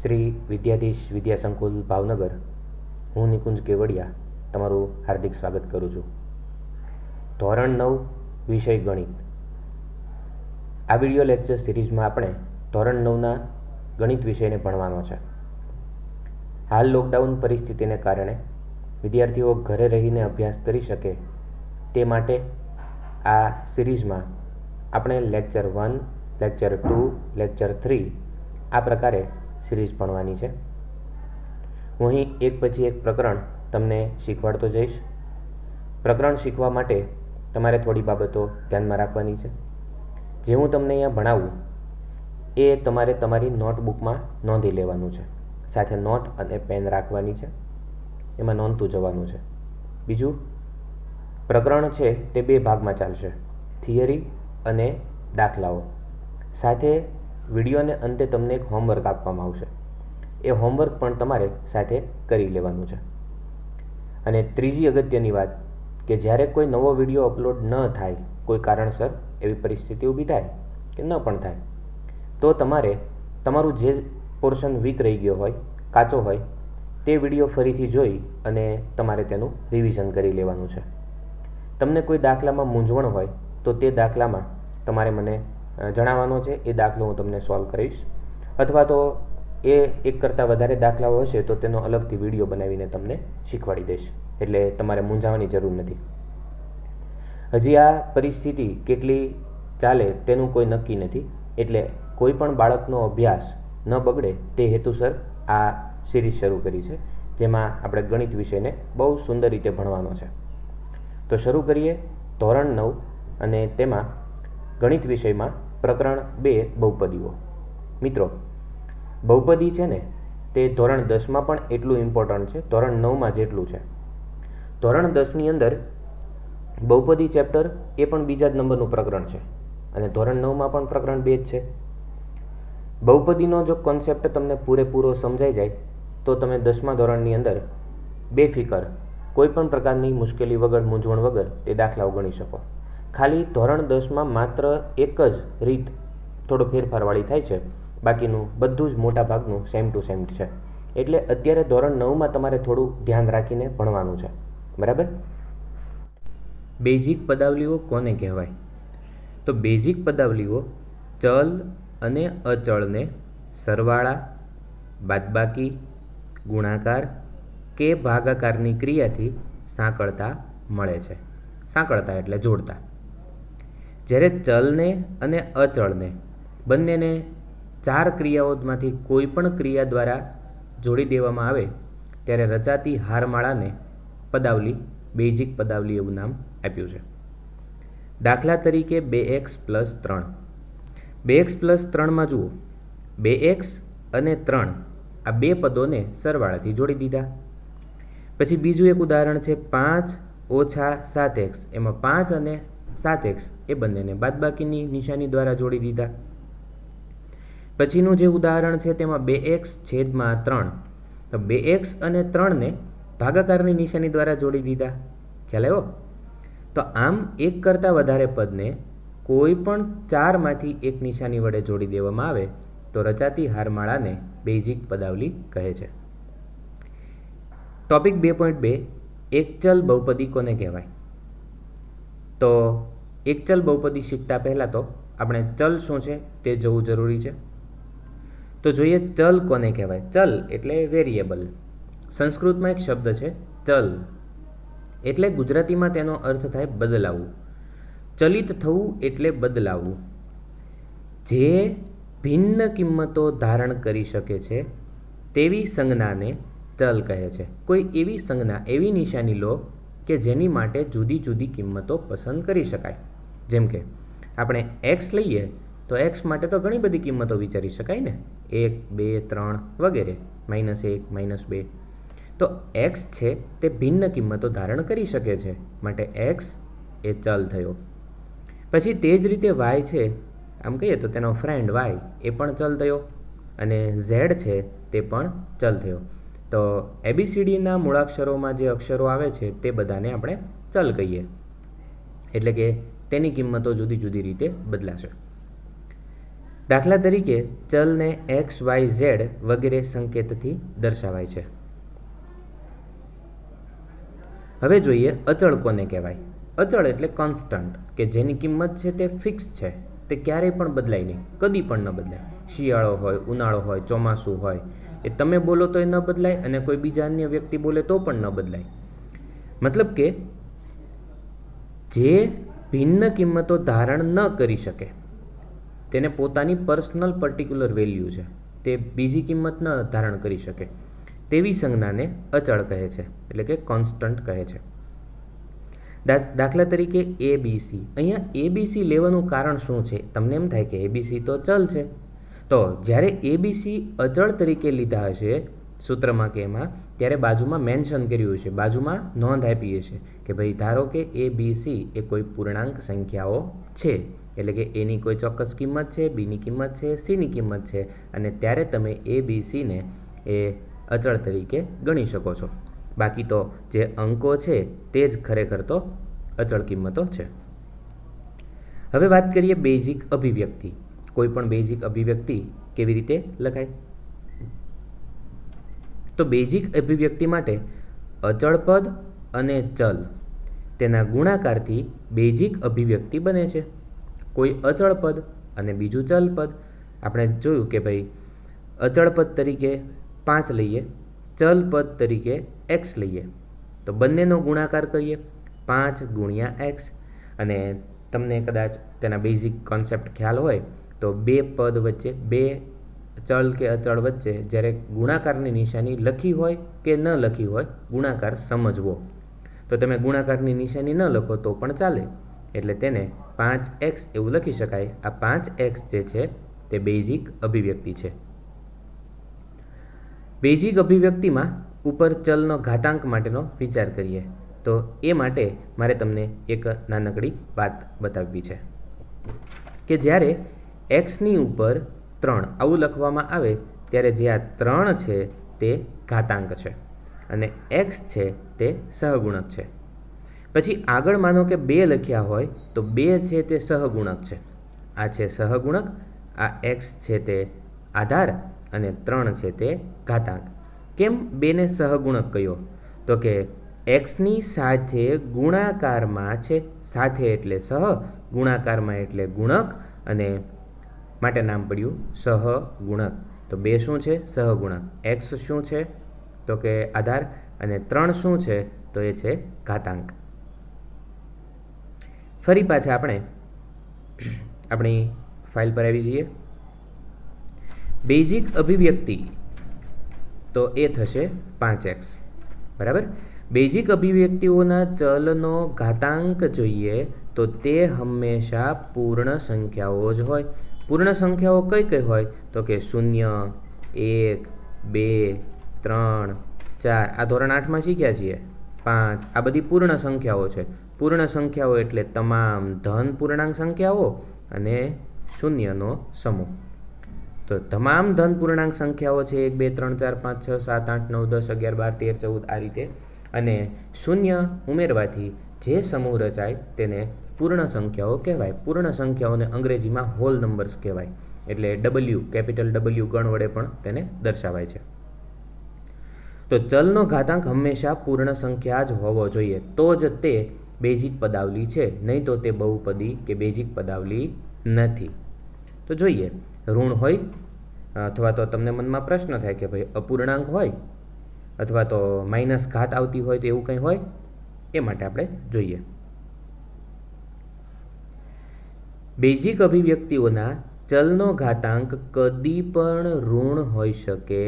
શ્રી વિદ્યાધીશ વિદ્યા સંકુલ ભાવનગર, હું નિકુંજ કેવડિયા તમારું હાર્દિક સ્વાગત કરું છું. ધોરણ 9 વિષય ગણિત. આ વિડિયો લેક્ચર સિરીઝમાં આપણે ધોરણ 9ના ગણિત વિષયને ભણવાનો છે. હાલ લોકડાઉન પરિસ્થિતિને કારણે વિદ્યાર્થીઓ ઘરે રહીને અભ્યાસ કરી શકે તે માટે આ સિરીઝમાં આપણે લેક્ચર 1, લેક્ચર 2, લેક્ચર 3 આ પ્રકારે સિરીઝ ભણવાની છે. હું અહીં એક પછી એક પ્રકરણ તમને શીખવાડતો જઈશ. પ્રકરણ શીખવા માટે તમારે થોડી બાબતો ધ્યાનમાં રાખવાની છે. જે હું તમને અહીંયા ભણાવું એ તમારે તમારી નોટબુકમાં નોંધી લેવાનું છે. સાથે નોટ અને પેન રાખવાની છે, એમાં નોંધતું જવાનું છે. બીજું, પ્રકરણ છે તે 2 ભાગમાં ચાલશે, થિયરી અને દાખલાઓ. સાથે વિડીયોને અંતે તમને એક હોમવર્ક આપવામાં આવશે. એ હોમવર્ક પણ તમારે સાથે કરી લેવાનું છે. અને ત્રીજી અગત્યની વાત કે જ્યારે કોઈ નવો વિડીયો અપલોડ ન થાય, કોઈ કારણસર એવી પરિસ્થિતિ ઊભી થાય કે ન પણ થાય, તો તમારે તમારું જે પોર્શન વીક રહી ગયો હોય, કાચો હોય, તે વિડીયો ફરીથી જોઈ અને તમારે તેનું રિવિઝન કરી લેવાનું છે. તમને કોઈ દાખલામાં મૂંઝવણ હોય તો તે દાખલામાં તમારે મને જણાવવાનો છે. એ દાખલો હું તમને સોલ્વ કરીશ. અથવા તો એ એક કરતાં વધારે દાખલાઓ હશે તો તેનો અલગથી વિડીયો બનાવીને તમને શીખવાડી દઈશ. એટલે તમારે મૂંઝાવાની જરૂર નથી. હજી આ પરિસ્થિતિ કેટલી ચાલે તેનું કોઈ નક્કી નથી. એટલે કોઈ પણ બાળકનો અભ્યાસ ન બગડે તે હેતુસર આ સિરીઝ શરૂ કરી છે, જેમાં આપણે ગણિત વિષયને બહુ સુંદર રીતે ભણવાનો છે. તો શરૂ કરીએ. ધોરણ 9 અને તેમાં ગણિત વિષયમાં પ્રકરણ 2 બહુપદીઓ. મિત્રો, બહુપદી છે ને તે ધોરણ 10માં પણ એટલું ઇમ્પોર્ટન્ટ છે, ધોરણ 9માં જેટલું છે. ધોરણ 10ની અંદર બહુપદી ચેપ્ટર એ પણ બીજા જ નંબરનું પ્રકરણ છે અને ધોરણ 9માં પણ પ્રકરણ 2 જ છે. બહુપદીનો જો કોન્સેપ્ટ તમને પૂરેપૂરો સમજાઈ જાય તો તમે 10મા ધોરણની અંદર બેફિકર કોઈ પણ પ્રકારની મુશ્કેલી વગર, મૂંઝવણ વગર તે દાખલાઓ ગણી શકો. ખાલી ધોરણ 10માં માત્ર એક જ રીત થોડો ફેરફારવાળી થાય છે, બાકીનું બધું જ મોટા ભાગનું સેમ ટુ સેમ છે. એટલે અત્યારે ધોરણ 9માં તમારે થોડું ધ્યાન રાખીને ભણવાનું છે, બરાબર? બેઝિક પદાવલીઓ કોને કહેવાય? તો બેઝિક પદાવલીઓ ચલ અને અચળને સરવાળા, બાદબાકી, ગુણાકાર કે ભાગાકારની ક્રિયાથી સાંકળતા મળે છે. સાંકળતા એટલે જોડતા. જ્યારે ચલને અને અચળને બંનેને 4 ક્રિયાઓમાંથી કોઈ પણ ક્રિયા દ્વારા જોડી દેવામાં આવે ત્યારે રચાતી હારમાળાને પદાવલી, બેઝિક પદાવલી એવું નામ આપ્યું છે. દાખલા તરીકે 2x + 3. 2x + 3માં જુઓ, 2x અને 3 આ 2 પદોને સરવાળાથી જોડી દીધા. પછી બીજું એક ઉદાહરણ છે 5 - 7x. એમાં 5 અને 7x એ બંનેને બાદબાકીની નિશાની દ્વારા જોડી દીધા. પછીનું જે ઉદાહરણ છે તેમાં 2x/3. તો 2x અને 3ને ભાગાકારની નિશાની દ્વારા જોડી દીધા. ખ્યાલ આવ્યો? તો આમ એક કરતાં વધારે પદને કોઈ પણ 4માંથી એક નિશાની વડે જોડી દેવામાં આવે તો રચાતી હારમાળાને બેઝિક પદાવલી કહે છે. ટોપિક 2.2 એકચલ બહુપદી કોને કહેવાય? તો એકચલ બહુપદી શીખતા પહેલાં તો આપણે ચલ શું છે તે જોવું જરૂરી છે. તો જોઈએ ચલ કોને કહેવાય. ચલ એટલે વેરિયેબલ. સંસ્કૃતમાં એક શબ્દ છે ચલ, એટલે ગુજરાતીમાં તેનો અર્થ થાય બદલાવું. ચલિત થવું એટલે બદલાવું. જે ભિન્ન કિંમતો ધારણ કરી શકે છે તેવી સંજ્ઞાને ચલ કહે છે. કોઈ એવી સંજ્ઞા, એવી નિશાની લો કે જેની માટે જુદી જુદી કિંમતો પસંદ કરી શકાય. જેમ કે આપણે x લઈએ તો x માટે તો ઘણી બધી કિંમતો વિચારી શકાય ને, 1, 2, 3 વગેરે, -1, -2. તો x છે તે ભિન્ન કિંમતો ધારણ કરી શકે છે, માટે x એ ચલ થયો. પછી તે જ રીતે y છે, આમ કહીએ તો તેનો ફ્રેન્ડ y એ પણ ચલ થયો, અને z છે તે પણ ચલ થયો. તો ABCDના મૂળાક્ષરોમાં જે અક્ષરો આવે છે તે બધાને આપણે ચલ કહીએ. એટલે કે તેની કિંમતો જુદી જુદી રીતે બદલાશે. દાખલા તરીકે ચલને એક્સ વાય ઝેડ વગેરે સંકેતથી દર્શાવાય છે. હવે જોઈએ અચળ કોને કહેવાય. અચળ એટલે કોન્સ્ટન્ટ, કે જેની કિંમત છે તે ફિક્સ છે, તે ક્યારેય પણ બદલાય નહીં, કદી પણ ન બદલાય. શિયાળો હોય, ઉનાળો હોય, ચોમાસું હોય, એ તમે બોલો તોય ન બદલાય અને કોઈ બીજા અન્ય વ્યક્તિ બોલે તો પણ ન બદલાય. મતલબ કે જે ભિન્ન કિંમતો ધારણ ન કરી શકે, તેને પોતાની પર્સનલ પર્ટિક્યુલર વેલ્યુ છે, તે બીજી કિંમત ન ધારણ કરી શકે, તેવી સંજ્ઞાને અચળ કહે છે, એટલે કે કોન્સ્ટન્ટ કહે છે. દાખલા તરીકે ABC. અહીંયા ABC લેવાનું કારણ શું છે? તમને એમ થાય કે ABC તો ચલ છે. તો જ્યારે ABC અચળ તરીકે લીધા હશે સૂત્રમાં કે એમાં, ત્યારે બાજુમાં મેન્શન કર્યું છે, બાજુમાં નોંધ આપી છે કે ભાઈ ધારો કે ABC એ કોઈ પૂર્ણાંક સંખ્યાઓ છે, એટલે કે એની કોઈ ચોક્કસ કિંમત છે, બીની કિંમત છે, સીની કિંમત છે, અને ત્યારે તમે ABCને એ અચળ તરીકે ગણી શકો છો. બાકી તો જે અંકો છે તે જ ખરેખર તો અચળ કિંમતો છે. હવે વાત કરીએ બેઝિક અભિવ્યક્તિ. કોઈ પણ બેઝિક અભિવ્યક્તિ કેવી રીતે લખાય? તો બેઝિક અભિવ્યક્તિ માટે અચળ પદ અને ચલ તેના ગુણાકારથી બેઝિક અભિવ્યક્તિ બને છે. કોઈ અચળ પદ અને બીજું ચલ પદ. આપણે જોયું કે ભાઈ અચળ પદ તરીકે 5 લઈએ, ચલ પદ તરીકે x લઈએ, તો બંનેનો ગુણાકાર કરીએ 5 × x. અને તમને કદાચ તેના બેઝિક કોન્સેપ્ટ ખ્યાલ હોય તો બે પદ વચ્ચે, બે ચલ કે અચળ વચ્ચે જ્યારે ગુણાકારની નિશાની લખી હોય કે ન લખી હોય, ગુણાકાર સમજવો. તો તમે ગુણાકારની નિશાની ન લખો તો પણ ચાલે, એટલે તેને 5x એવું લખી શકાય. આ 5x જે છે તે બેઝિક અભિવ્યક્તિ છે. બેઝિક અભિવ્યક્તિમાં ઉપર ચલનો ઘાતાંક માટેનો વિચાર કરીએ. તો એ માટે મારે તમને એક નાનકડી વાત બતાવવી છે કે જ્યારે xની ઉપર 3 આવું લખવામાં આવે ત્યારે જે આ 3 છે તે ઘાતાંક છે અને x છે તે સહગુણક છે. પછી આગળ માનો કે 2 લખ્યા હોય તો 2 છે તે સહગુણક છે. આ છે સહગુણક, આ x છે તે આધાર અને 3 છે તે ઘાતાંક. કેમ 2ને સહગુણક કહ્યો? તો કે xની સાથે ગુણાકારમાં છે, સાથે એટલે સહ, ગુણાકારમાં એટલે ગુણક, અને માટે નામ પડ્યું સહગુણક. તો 2 શું છે? સહગુણક. x શું છે? તો કે આધાર, અને 3 શું છે? તો એ છે ઘાતાંક. ફરી પાછા આપણે આપણી ફાઇલ પર આવી જઈએ. બેઝિક અભિવ્યક્તિ તો એ થશે 5x, બરાબર. બેઝિક અભિવ્યક્તિઓના ચલનો ઘાતાંક જોઈએ તો તે હંમેશા પૂર્ણ સંખ્યાઓ જ હોય. પૂર્ણ સંખ્યાઓ કઈ કઈ હોય? તો કે 0, 1, 2, 3, 4. આ ધોરણ 8માં શીખ્યા છીએ. 5. આ બધી પૂર્ણ સંખ્યાઓ છે. પૂર્ણ સંખ્યાઓ એટલે તમામ ધન પૂર્ણાંક સંખ્યાઓ અને શૂન્યનો સમૂહ. તો તમામ ધન પૂર્ણાંક સંખ્યાઓ છે 1, 2, 3, 4, 5, 6, 7, 8, 9, 10, 11, 12, 13, 14 આ રીતે. અને શૂન્ય ઉમેરવાથી જે સમૂહ રચાય તેને પૂર્ણ સંખ્યાઓ કહેવાય. પૂર્ણ સંખ્યાઓને અંગ્રેજીમાં હોલ નંબર્સ કહેવાય. એટલે W, કેપિટલ W ગણ વડે પણ તેને દર્શાવાય છે. તો ચલનો ઘાતાંક હંમેશા પૂર્ણ સંખ્યા જ હોવો જોઈએ, તો જ તે બેઝિક પદાવલી છે, નહીં તો તે બહુપદી કે બેઝિક પદાવલી નથી. તો જોઈએ, ઋણ હોય અથવા તો તમને મનમાં પ્રશ્ન થાય કે ભાઈ અપૂર્ણાંક હોય અથવા તો માઇનસ ઘાત આવતી હોય તો એવું કંઈ હોય, એ માટે આપણે જોઈએ. બેઝિક અભિવ્યક્તિઓના ચલનો ઘાતાંક કદી પણ ઋણ હોઈ શકે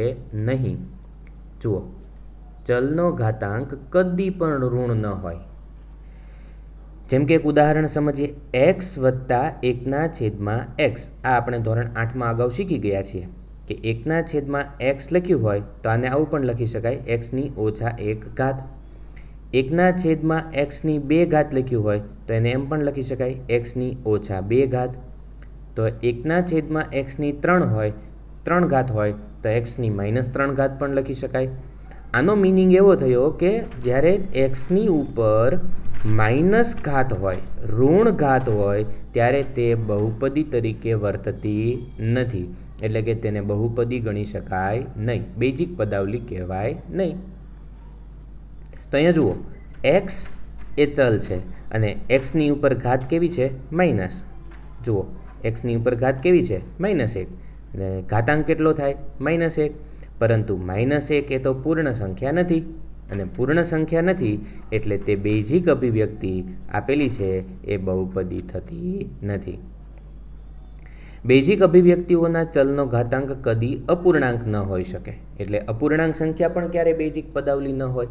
નહીં. જુઓ, ચલનો ઘાતાંક કદી પણ ઋણ ન હોય. જેમ કે એક ઉદાહરણ સમજીએ. x + 1/x. આ આપણે ધોરણ 8માં અગાઉ શીખી ગયા છીએ કે 1/x લખ્યું હોય તો આને આવું પણ લખી શકાય, x-1 ઘાત. 1/x2 લખ્યું હોય તો એને એમ પણ લખી શકાય, x-2 ઘાત. તો 1/x3 હોય, 3 ઘાત હોય તો x-3 ઘાત પણ લખી શકાય. આનો મિનિંગ એવો થયો કે જ્યારે એક્સની ઉપર માઇનસ ઘાત હોય, ઋણ ઘાત હોય, ત્યારે તે બહુપદી તરીકે વર્તતી નથી, એટલે કે તેને બહુપદી ગણી શકાય નહીં, બેઝિક પદાવલી કહેવાય નહીં. તો અહીંયા જુઓ, એક્સ એ ચલ છે અને એક્સની ઉપર ઘાત કેવી છે? માઇનસ. જુઓ, એક્સની ઉપર ઘાત કેવી છે? -1. અને ઘાતાંક કેટલો થાય? -1. પરંતુ -1 એ તો પૂર્ણ સંખ્યા નથી, અને પૂર્ણ સંખ્યા નથી એટલે તે બેઝિક અભિવ્યક્તિ આપેલી છે એ બહુપદી થતી નથી. બેઝિક અભિવ્યક્તિઓના ચલનો ઘાતાંક કદી અપૂર્ણાંક ન હોઈ શકે, એટલે અપૂર્ણાંક સંખ્યા પણ ક્યારેય બેઝિક પદાવલી ન હોય.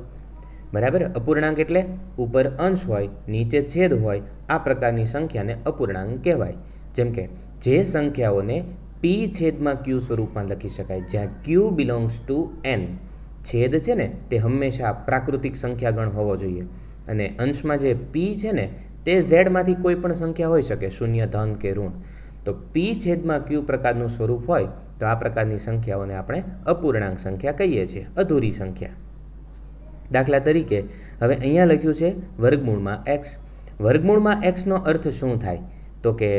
બરાબર? અપૂર્ણાંક એટલે ઉપર અંશ હોય, નીચે છેદ હોય, આ પ્રકારની સંખ્યાને અપૂર્ણાંક કહેવાય. જેમ કે જે સંખ્યાઓને p/q સ્વરૂપમાં લખી શકાય, જ્યાં q બિલોંગ્સ ટુ n. છેદ છે ને તે હંમેશા પ્રાકૃતિક સંખ્યાગણ હોવો જોઈએ, અને અંશમાં જે p છે ને તે z માંથી કોઈ પણ સંખ્યા હોઈ શકે, શૂન્ય, ધન કે ઋણ. તો p/q પ્રકારનું સ્વરૂપ હોય તો આ પ્રકારની સંખ્યાઓને આપણે અપૂર્ણાંક સંખ્યા કહીએ છીએ, અધૂરી સંખ્યા. દાખલા તરીકે હવે અહીંયા લખ્યું છે વર્ગમૂળમાં x. વર્ગમૂળમાં xનો અર્થ શું થાય? તો કે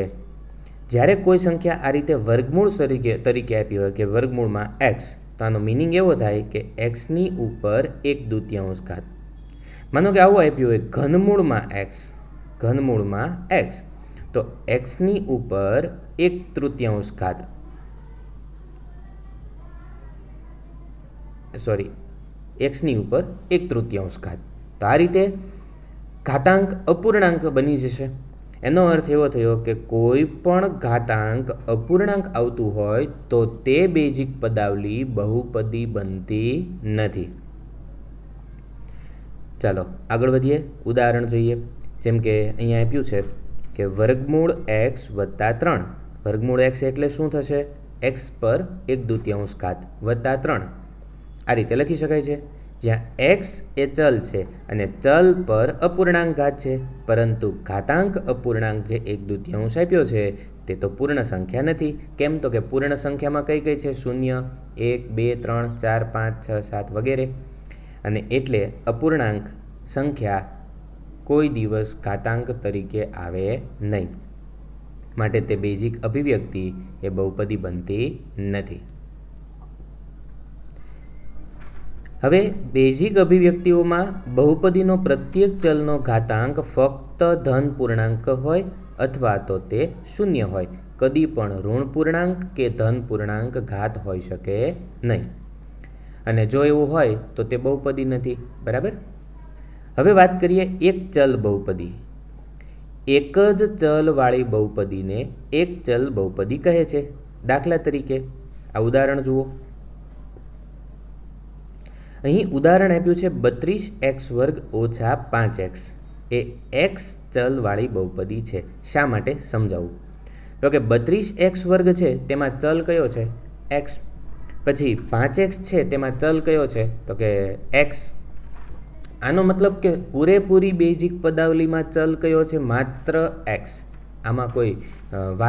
જ્યારે કોઈ સંખ્યા આ રીતે વર્ગમૂળ તરીકે આપી હોય કે વર્ગમૂળમાં x, તો આનો મિનિંગ એવો થાય કે xની ઉપર 1/2 ઘાત. માનો કે આવું આપ્યું હોય ઘનમૂળમાં x, ઘનમૂળમાં x, તો xની ઉપર 1/3 ઘાત, સોરી, xની ઉપર 1/3 ઘાત. તો આ રીતે ઘાતાંક અપૂર્ણાંક બની જશે. એનો અર્થ એવો થયો કે કોઈ પણ ઘાતાંક અપૂર્ણાંક આવતું હોય તો તે બેઝિક પદાવલી બહુપદી બનતી નથી. ચાલો આગળ વધીએ, ઉદાહરણ જોઈએ. જેમ કે અહીંયા આપ્યું છે કે વર્ગમૂળ x વત્તા 3. વર્ગમૂળ x એટલે શું થશે? x પર 1/2 ઘાત વત્તા 3. આ રીતે લખી શકાય છે, જ્યાં x એ ચલ છે અને ચલ પર અપૂર્ણાંક ઘાત છે, પરંતુ ઘાતાંક અપૂર્ણાંક જે 1/2 આપ્યો છે તે તો પૂર્ણ સંખ્યા નથી. કેમ? તો કે પૂર્ણ સંખ્યામાં કઈ કઈ છે? 0, 1, 2, 3, 4, 5, 6, 7 વગેરે. અને એટલે અપૂર્ણાંક સંખ્યા કોઈ દિવસ ઘાતાંક તરીકે આવે નહીં, માટે તે બેઝિક અભિવ્યક્તિ એ બહુપદી બનતી નથી. હવે બેઝિક અભિવ્યક્તિઓમાં બહુપદીનો પ્રત્યેક ચલનો ઘાતાંક ફક્ત ધન પૂર્ણાંક હોય અથવા તો તે 0 હોય, કદી પણ ઋણ પૂર્ણાંક કે ધન પૂર્ણાંક ઘાત હોઈ શકે નહીં. અને જો એવું હોય તો તે બહુપદી નથી. બરાબર? હવે વાત કરીએ એક ચલ બહુપદી. એક જ ચલવાળી બહુપદીને એક ચલ બહુપદી કહે છે. દાખલા તરીકે આ ઉદાહરણ જુઓ. અહીં ઉદાહરણ આપ્યું છે 32x² - 5x એ x ચલવાળી બહુપદી છે. શા માટે? સમજાવું. તો કે 32x² છે તેમાં ચલ કયો છે? x. પછી 5x છે તેમાં ચલ કયો છે? તો કે x. આનો મતલબ કે પૂરેપૂરી બેઝિક પદાવલીમાં ચલ કયો છે? માત્ર x. આમાં કોઈ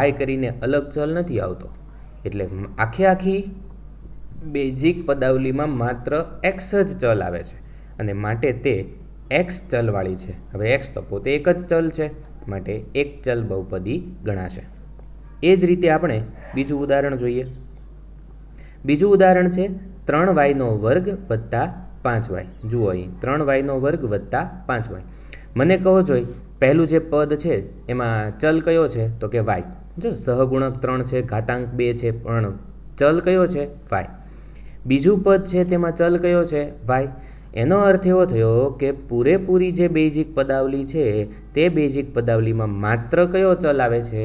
y કરીને અલગ ચલ નથી આવતો. એટલે આખી બેઝિક પદાવલીમાં માત્ર x જ ચલ આવે છે, અને માટે તે x ચલવાળી છે. હવે x તો પોતે એક જ ચલ છે, માટે એક ચલ બહુપદી ગણાશે. એ જ રીતે આપણે બીજું ઉદાહરણ જોઈએ. બીજું ઉદાહરણ છે 3y² + 5y. જુઓ અહીં 3y² + 5y. મને કહો જોઈ પહેલું જે પદ છે એમાં ચલ કયો છે? તો કે y. જો સહગુણક 3 છે, ઘાતાંક 2 છે, પણ ચલ કયો છે? y. બીજું પદ છે તેમાં ચલ કયો છે? y. એનો અર્થ એવો થયો કે પૂરેપૂરી જે બેઝિક પદાવલી છે તે બેઝિક પદાવલીમાં માત્ર કયો ચલ આવે છે?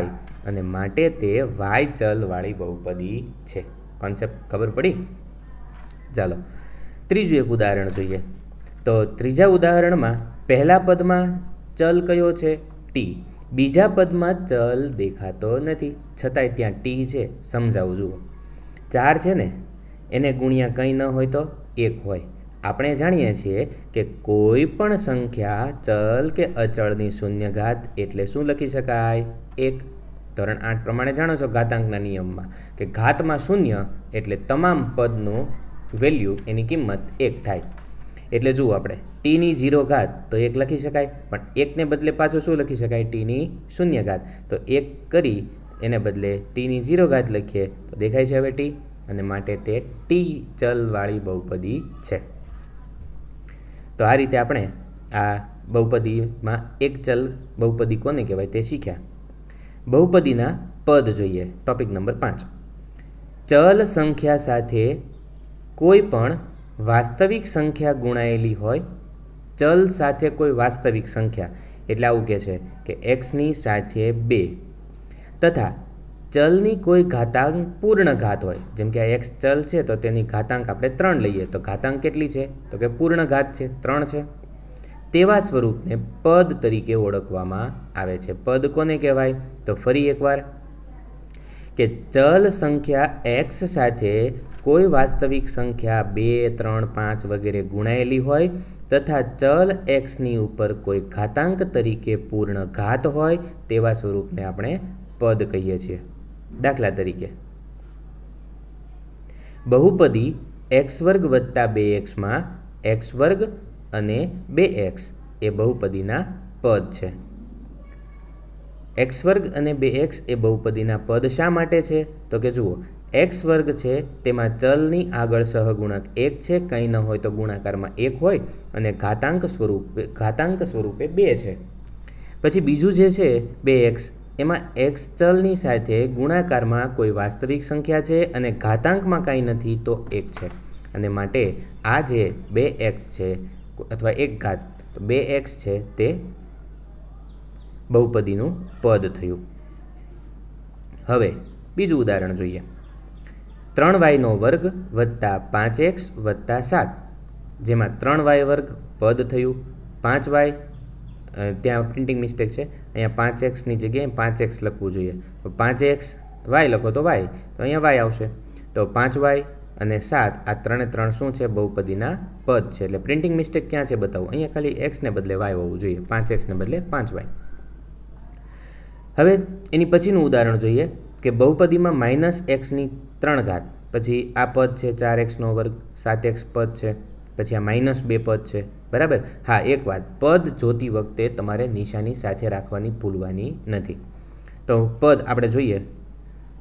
y. અને માટે તે y ચલવાળી બહુપદી છે. કોન્સેપ્ટ ખબર પડી? ચાલો ત્રીજું એક ઉદાહરણ જોઈએ. તો ત્રીજા ઉદાહરણમાં પહેલા પદમાં ચલ કયો છે? t. બીજા પદમાં ચલ દેખાતો નથી, છતાંય ત્યાં t છે. સમજાવું જુઓ. 4 છે ને એને ગુણ્યા કંઈ ન હોય તો 1 હોય. આપણે જાણીએ છીએ કે કોઈ પણ સંખ્યા ચલ કે અચળની શૂન્ય ઘાત એટલે શું લખી શકાય? 1. ધોરણ 8 પ્રમાણે જાણો છો ઘાતાંકના નિયમમાં કે ઘાતમાં 0 એટલે તમામ પદનું વેલ્યુ એની કિંમત 1 થાય. એટલે જુઓ આપણે ટીની 0 ઘાત તો 1 લખી શકાય, પણ 1ને બદલે પાછું શું લખી શકાય? ટીની 0 ઘાત. તો 1 કરી એને બદલે ટીની 0 ઘાત લખીએ તો દેખાય છે હવે ટી, અને માટે તે ટી ચલવાળી બહુપદી છે. તો આ રીતે આપણે આ બહુપદીમાં એક ચલ બહુપદી કોને કહેવાય તે શીખ્યા. બહુપદીના પદ જોઈએ. Topic number 5. ચલ સંખ્યા સાથે કોઈ પણ વાસ્તવિક સંખ્યા ગુણાયેલી હોય. ચલ સાથે કોઈ વાસ્તવિક સંખ્યા એટલે આવું કહે છે કે એક્સની સાથે 2 તથા ચલની કોઈ ઘાતાંક પૂર્ણ ઘાત હોય. જેમ કે આ એક્સ ચલ છે તો તેની ઘાતાંક આપણે 3 લઈએ, તો ઘાતાંક કેટલી છે? તો કે પૂર્ણ ઘાત છે, 3 છે. તેવા સ્વરૂપને પદ તરીકે ઓળખવામાં આવે છે. પદ કોને કહેવાય? તો ફરી એકવાર કે ચલ સંખ્યા એક્સ સાથે કોઈ વાસ્તવિક સંખ્યા 2, 3, 5 વગેરે ગુણાયેલી હોય તથા ચલ એક્સની ઉપર કોઈ ઘાતાંક તરીકે પૂર્ણ ઘાત હોય તેવા સ્વરૂપને આપણે પદ કહીએ છીએ. દાખલા તરીકે બહુપદી x² + 2x માં x² અને 2x એ બહુપદીના પદ છે. x² અને 2x એ બહુપદીના પદ શા માટે છે? તો કે જુઓ, x² છે તેમાં ચલની આગળ સહગુણક 1 છે, કંઈ ન હોય તો ગુણાકારમાં 1 હોય, અને ઘાતાંક સ્વરૂપે 2 છે. પછી બીજું જે છે 2x, એમાં x ચલની સાથે ગુણાકારમાં કોઈ વાસ્તવિક સંખ્યા છે અને ઘાતાંકમાં કાંઈ નથી તો 1 છે, અને માટે આ જે 2x છે અથવા 1 ઘાત, તો 2x છે તે બહુપદીનું પદ થયું. હવે બીજું ઉદાહરણ જોઈએ. 3y² + 5x + 7, જેમાં 3y² પદ થયું, 5y ત્યાં પ્રિન્ટિંગ મિસ્ટેક છે, અહીંયા 5xની જગ્યાએ 5x લખવું જોઈએ. તો 5x y લખો તો y, તો અહીંયા y આવશે. તો 5y અને 7 આ 3 શું છે? બહુપદીના પદ છે. એટલે પ્રિન્ટિંગ મિસ્ટેક ક્યાં છે બતાવો. અહીંયા ખાલી x ને બદલે y હોવું જોઈએ, 5x ને બદલે 5y. હવે એની પછીનું ઉદાહરણ જોઈએ કે બહુપદીમાં -x3 ઘાત, પછી આ પદ છે 4x², 7x પદ છે, પછી આ -2 પદ છે. બરાબર? હા, એક વાત, પદ જોતી વખતે તમારે નિશાની સાથે રાખવાની ભૂલવાની નથી. તો પદ આપણે જોઈએ,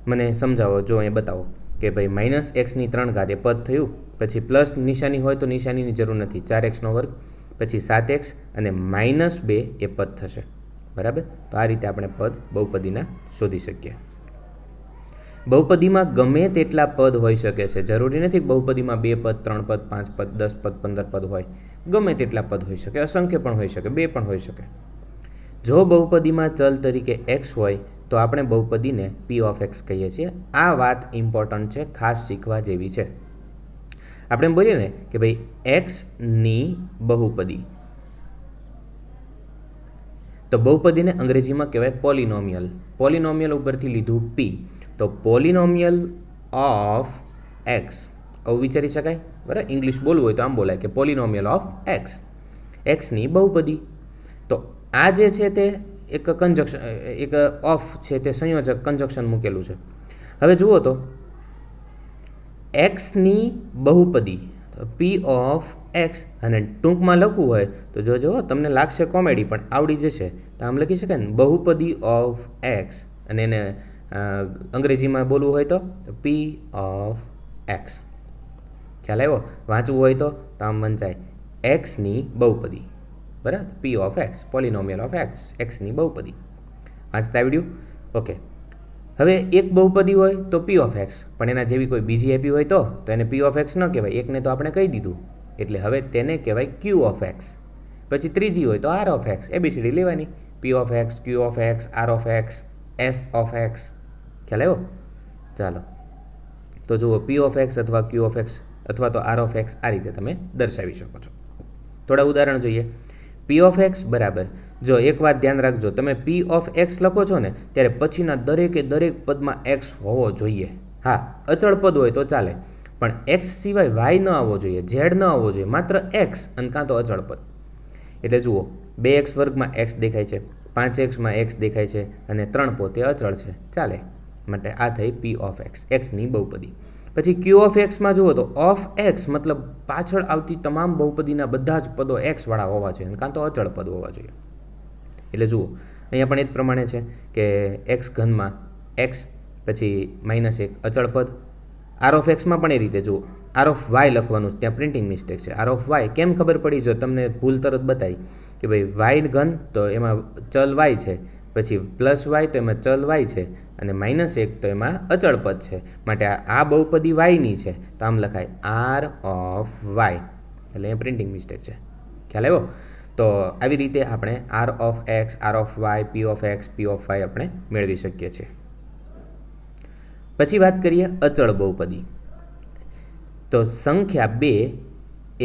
મને સમજાવો. જો અહીંયા બતાવો કે ભાઈ -x3 ઘાત એ પદ થયું, પછી પ્લસ નિશાની હોય તો નિશાનીની જરૂર નથી, 4x², પછી 7x અને -2 એ પદ થશે. બરાબર? તો આ રીતે આપણે પદ બહુપદીના શોધી શકીએ. બહુપદીમાં ગમે તેટલા પદ હોઈ શકે છે. જરૂરી નથી બહુપદીમાં 2 પદ, 3 પદ, 5 પદ, 10 પદ, 15 પદ હોય. ગમે તેટલા પદ હોઈ શકે, અસંખ્ય પણ હોઈ શકે, 2 પણ હોઈ શકે. જો બહુપદીમાં ચલ તરીકે x હોય તો આપણે બહુપદીને p of x કહીએ છીએ. આ વાત ઇમ્પોર્ટન્ટ છે, ખાસ શીખવા જેવી છે. આપણે એમ બોલીએ ને કે ભાઈ x ની બહુપદી, તો બહુપદીને અંગ્રેજીમાં કહેવાય પોલિનોમિયલ. પોલિનોમિયલ ઉપરથી લીધું p, તો પોલિનોમિયલ ઓફ x આવું વિચારી શકાય. બરાબર? ઇંગ્લિશ બોલવું હોય તો આમ બોલાય કે પોલિનોમિયલ ઓફ x, એક્સની બહુપદી. તો આ જે છે તે એક કંજક્શન, એક ઓફ છે તે સંયોજક કંજક્શન મૂકેલું છે. હવે જુઓ તો એક્સની બહુપદી p of x, અને ટૂંકમાં લખવું હોય તો જોજો તમને લાગશે કોમેડી, પણ આવડી જશે. તો આમ લખી શકાય ને, બહુપદી ઓફ x, અને એને અંગ્રેજીમાં બોલવું હોય તો p of x. ખ્યાલ આવ્યો? વાંચવું હોય તો આમ વંચાય એક્સની બહુપદી. બરાબર? p of x, પોલિનોમિયલ of x, એક્સની બહુપદી. વાંચતા આવડ્યું? ઓકે. હવે એક બહુપદી હોય તો p of x, પણ એના જેવી કોઈ બીજી આપી હોય તો એને p of x ન કહેવાય. એકને તો આપણે કહી દીધું, એટલે હવે તેને કહેવાય q of x. પછી ત્રીજી હોય તો r of x. ABCD લેવાની, p of x, q of x, r of x, s of x. ખ્યાલ આવ્યો? ચાલો, તો જુઓ, p of x અથવા q of x અથવા તો r of x આ રીતે તમે દર્શાવી શકો છો. થોડા ઉદાહરણ જોઈએ. p of x બરાબર, જો એક વાત ધ્યાન રાખજો, તમે p of x લખો છો ને ત્યારે પછીના દરેક પદમાં x હોવો જોઈએ. હા, અચળ પદ હોય તો ચાલે, પણ x સિવાય y ન આવવો જોઈએ, z ન આવવો જોઈએ, માત્ર x અને કાં તો અચળ પદ. એટલે જુઓ, 2x² માં x દેખાય છે, 5x માં x દેખાય છે, અને 3 પોતે અચળ છે, ચાલે. માટે આ થઈ p of x, એક્સની બહુપદી. પછી ક્યુ ઓફ એક્સમાં જુઓ તો ઓફ એક્સ મતલબ પાછળ આવતી તમામ બહુપદીના બધા જ પદો એક્સવાળા હોવા જોઈએ, કાં તો અચળ પદ હોવા જોઈએ. એટલે જુઓ અહીંયા પણ એ જ પ્રમાણે છે કે એક્સ ઘનમાં એક્સ પછી -1 અચળ પદ. આર ઓફ એક્સમાં પણ એ રીતે જુઓ, આર ઓફ વાય લખવાનું, ત્યાં પ્રિન્ટિંગ મિસ્ટેક છે. આર ઓફ વાય કેમ ખબર પડી? જો તમને ભૂલ તરત બતાવી કે ભાઈ વાય ઘન તો એમાં ચલ વાય છે, પછી +y તો એમાં ચલ વાય છે, અને -1 તો એમાં અચળ પદ છે. માટે આ બહુપદી વાયની છે, તો આમ લખાય આર ઓફ વાય. એટલે અહીંયા પ્રિન્ટિંગ મિસ્ટેક છે. ખ્યાલ આવ્યો? તો આવી રીતે આપણે R of X, R of Y, P of X, P of Y આપણે મેળવી શકીએ છીએ. પછી વાત કરીએ અચળ બહુપદી. તો સંખ્યા 2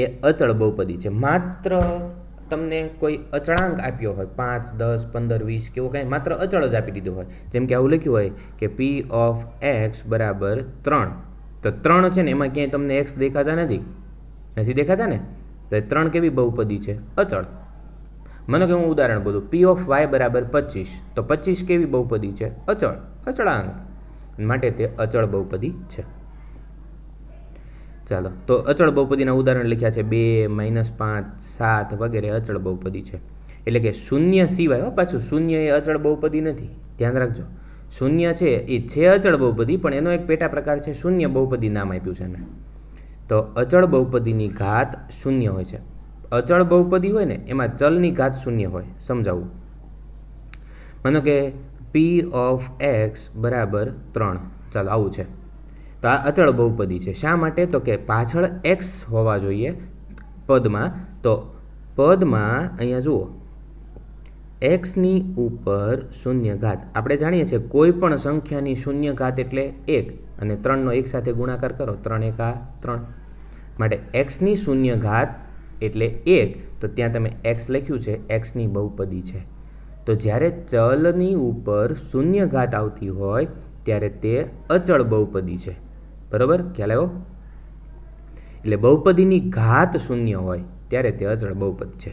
એ અચળ બહુપદી છે. માત્ર તમને કોઈ અચળાંક આપ્યો હોય 5, 10, 15, 20 કે એવું કાંઈ માત્ર અચળ જ આપી દીધો હોય, જેમ કે આવું લખ્યું હોય કે પી ઓફ એક્સ બરાબર 3, તો 3 છે ને એમાં ક્યાંય તમને એક્સ દેખાતા નથી દેખાતા ને? તો 3 કેવી બહુપદી છે? અચળ. મને કે હું ઉદાહરણ બોલું, પી ઓફ વાય બરાબર 25, તો 25 કેવી બહુપદી છે? અચળ, અચળાંક. માટે તે અચળ બહુપદી છે. ચાલો, તો અચળ બહુપદીના ઉદાહરણ લખ્યા છે 2, -5, 7 વગેરે અચળ બહુપદી છે. એટલે કે શૂન્ય સિવાય, પાછું શૂન્ય એ અચળ બહુપદી નથી, ધ્યાન રાખજો. શૂન્ય છે એ છે અચળ બહુપદી, પણ એનો એક પેટા પ્રકાર છે શૂન્ય બહુપદી નામ આપ્યું છે એને. તો અચળ બહુપદીની ઘાત શૂન્ય હોય છે. અચળ બહુપદી હોય ને એમાં ચલની ઘાત શૂન્ય હોય. સમજાવું, માનો કે પી ઓફ એક્સ બરાબર 3, ચાલો આવું છે, તો આ અચળ બહુપદી છે. શા માટે? તો કે પાછળ એક્સ હોવા જોઈએ પદમાં. તો પદમાં અહીંયા જુઓ, એક્સની ઉપર શૂન્ય ઘાત. આપણે જાણીએ છીએ કોઈ પણ સંખ્યાની શૂન્ય ઘાત એટલે 1, અને 3નો 1 સાથે ગુણાકાર કરો, 3 × 3. માટે એક્સની શૂન્ય ઘાત એટલે 1, તો ત્યાં તમે એક્સ લખ્યું છે, એક્સની બહુપદી છે. તો જ્યારે ચલની ઉપર શૂન્ય ઘાત આવતી હોય ત્યારે તે અચળ બહુપદી છે. બરાબર? ખ્યાલ આવ્યો? એટલે બહુપદીની ઘાત શૂન્ય હોય ત્યારે તે અચળ બહુપદ છે.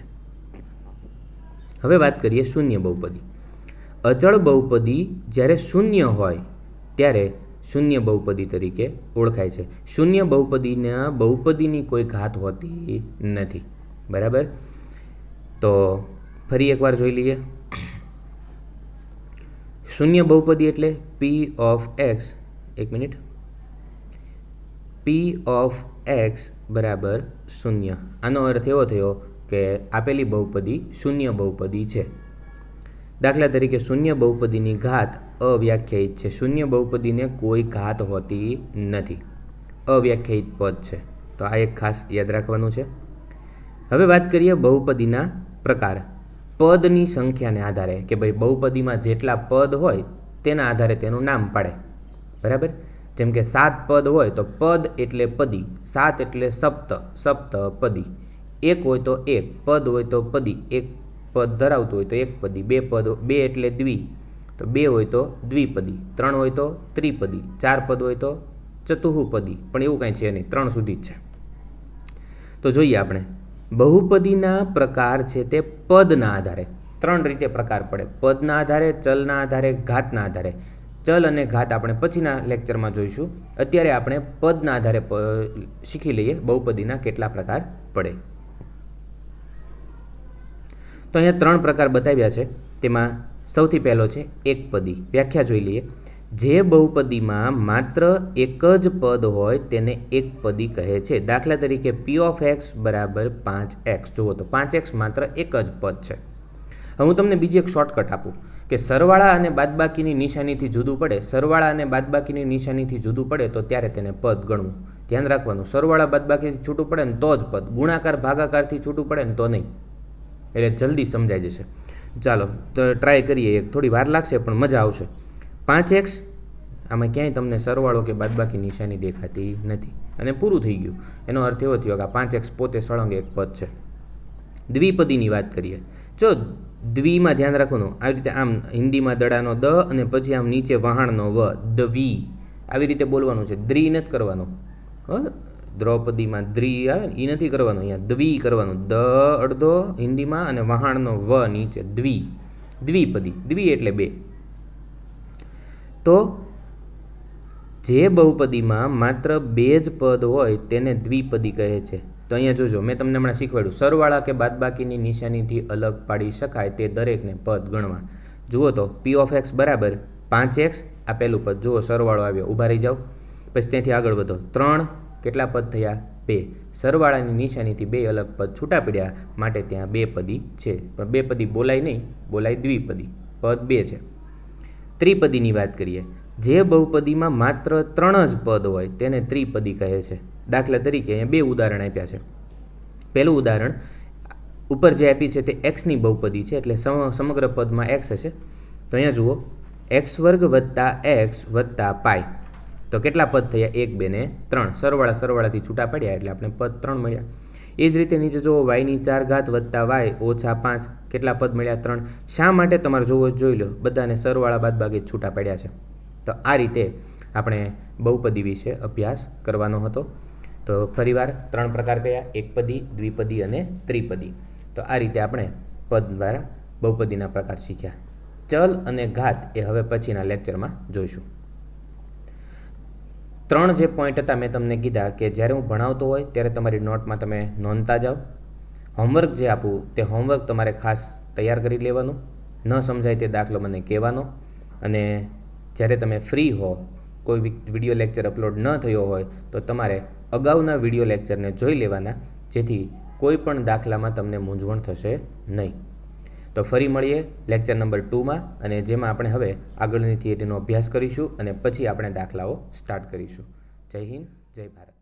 હવે વાત કરીએ શૂન્ય બહુપદી. અચળ બહુપદી જ્યારે શૂન્ય હોય ત્યારે શૂન્ય બહુપદી તરીકે ઓળખાય છે. શૂન્ય બહુપદીના બહુપદીની કોઈ ઘાત હોતી નથી. બરાબર? તો ફરી એકવાર જોઈ લઈએ. શૂન્ય બહુપદી એટલે પી ઓફ એક્સ, એક મિનિટ, પી ઓફ એક્સ બરાબર 0. આનો અર્થ એવો થયો કે આપેલી બહુપદી શૂન્ય બહુપદી છે. દાખલા તરીકે શૂન્ય બહુપદીની ઘાત અવ્યાખ્યાયિત છે. શૂન્ય બહુપદીને કોઈ ઘાત હોતી નથી, અવ્યાખ્યાયિત પદ છે. તો આ એક ખાસ યાદ રાખવાનું છે. હવે વાત કરીએ બહુપદીના પ્રકાર. પદની સંખ્યાને આધારે, કે ભાઈ બહુપદીમાં જેટલા પદ હોય તેના આધારે તેનું નામ પાડે. બરાબર? જેમ કે 7 પદ હોય તો પદ એટલે પદી, 7 એટલે સપ્ત, સપ્તપદી. 1 હોય તો 1, પદ હોય તો પદી, 1 પદ ધરાવતું હોય તો એક પદી, 2 પદ, 2 એટલે દ્વિ, તો 2 હોય તો દ્વિપદી, 3 હોય તો ત્રિપદી, 4 પદ હોય તો ચતુઃપદી. પણ એવું કાંઈ છે નહીં, 3 સુધી જ છે. તો જોઈએ આપણે બહુપદીના પ્રકાર છે તે પદના આધારે 3 રીતે પ્રકાર પડે. પદના આધારે, ચલના આધારે, ઘાતના આધારે. ચલ અને ઘાત આપણે પછીના લેક્ચરમાં જોઈશું. અત્યારે આપણે પદના આધારે શીખી લઈએ બહુપદીના કેટલા પ્રકાર પડે. તો અહીંયા 3 પ્રકાર બતાવ્યા છે. તેમાં સૌથી પહેલો છે એકપદી. વ્યાખ્યા જોઈ લઈએ. જે બહુપદીમાં માત્ર એક જ પદ હોય તેને એકપદી કહે છે. દાખલા તરીકે પી ઓફ એક્સ બરાબર 5x. જુઓ તો 5x માત્ર એક જ પદ છે. હવે હું તમને બીજી એક શોર્ટકટ આપું કે સરવાળા અને બાદબાકીની નિશાનીથી જુદું પડે. સરવાળા અને બાદબાકીની નિશાનીથી જુદું પડે તો ત્યારે તેને પદ ગણવું. ધ્યાન રાખવાનું, સરવાળા બાદબાકીથી છૂટું પડે ને તો જ પદ, ગુણાકાર ભાગાકારથી છૂટું પડે ને તો નહીં. એટલે જલ્દી સમજાઈ જશે. ચાલો તો ટ્રાય કરીએ. થોડી વાર લાગશે પણ મજા આવશે. 5x, આમાં ક્યાંય તમને સરવાળો કે બાદબાકી નિશાની દેખાતી નથી અને પૂરું થઈ ગયું. એનો અર્થ એવો થયો કે આ 5x પોતે સળંગ એક પદ છે. દ્વિપદીની વાત કરીએ. જો દ્વિમાં ધ્યાન રાખવાનું, આવી રીતે આમ હિન્દીમાં દડાનો દ અને પછી આમ નીચે વહાણનો વ, દ્વિ, આવી રીતે બોલવાનું છે. દ્રિ નથી કરવાનું. દ્રૌપદીમાં દ્રિ આવે ને એ નથી કરવાનું, અહીંયા દ્વિ કરવાનું. દ અડધો હિન્દીમાં અને વહાણનો વ નીચે, દ્વિ, દ્વિપદી. દ્વિ એટલે 2. તો જે બહુપદીમાં માત્ર 2 જ પદ હોય તેને દ્વિપદી કહે છે. તો અહીંયા જોજો, મેં તમને હમણાં શીખવાડ્યું, સરવાળા કે બાદબાકીની નિશાનીથી અલગ પાડી શકાય તે દરેકને પદ ગણવા. જુઓ તો p ઓફ x બરાબર 5x, આ પહેલું પદ, જુઓ સરવાળો આવ્યો, ઊભા રહી જાઓ, પછી ત્યાંથી આગળ વધો, 3, કેટલા પદ થયા? 2. સરવાળાની નિશાનીથી 2 અલગ પદ છૂટા પડ્યા, માટે ત્યાં 2 પદી છે. પણ 2 પદી બોલાય નહીં, બોલાય દ્વિપદી, પદ 2 છે. ત્રિપદીની વાત કરીએ. જે બહુપદીમાં માત્ર 3 જ પદ હોય તેને ત્રિપદી કહે છે. દાખલા તરીકે અહીંયા 2 ઉદાહરણ આપ્યા છે. પહેલું ઉદાહરણ ઉપર જે આપી છે તે એક્સની બહુપદી છે, એટલે સમગ્ર પદમાં એક્સ હશે. તો અહીંયા જુઓ, એક્સ વર્ગ વત્તા એક્સ વત્તા પાય, તો કેટલા પદ થયા? 1, 2 ને 3. સરવાળાથી છૂટા પડ્યા એટલે આપણે પદ 3 મળ્યા. એ જ રીતે નીચે જુઓ, વાયની 4 ઘાત વત્તા વાય ઓછા 5, કેટલા પદ મળ્યા? 3. શા માટે? તમારે જોવો જોઈ લો, બધાને સરવાળા બાદબાકી છૂટા પડ્યા છે. તો આ રીતે આપણે બહુપદી વિશે અભ્યાસ કરવાનો હતો. તો ફરીવાર 3 પ્રકાર કયા? એકપદી, દ્વિપદી અને ત્રિપદી. તો આ રીતે આપણે પદ દ્વારા બહુપદીના પ્રકાર શીખ્યા. ચલ અને ઘાત એ હવે પછીના લેક્ચરમાં જોઈશું. 3 જે પોઈન્ટ હતા મેં તમને કીધા કે જ્યારે હું ભણાવતો હોય ત્યારે તમારી નોટમાં તમે નોંધતા જાઓ. હોમવર્ક જે આપું તે હોમવર્ક તમારે ખાસ તૈયાર કરી લેવાનું. ન સમજાય તે દાખલો મને કહેવાનો. અને જ્યારે તમે ફ્રી હો, કોઈ વિડીયો લેક્ચર અપલોડ ન થયો હોય તો તમારે અગાઉના વિડીયો લેક્ચરને જોઈ લેવાના, જેથી કોઈ પણ દાખલામાં તમને મૂંઝવણ થશે નહીં. તો ફરી મળીએ લેક્ચર નંબર 2માં, અને જેમાં આપણે હવે આગળની થિયરીનો અભ્યાસ કરીશું અને પછી આપણે દાખલાઓ સ્ટાર્ટ કરીશું. જય હિન્દ, જય ભારત.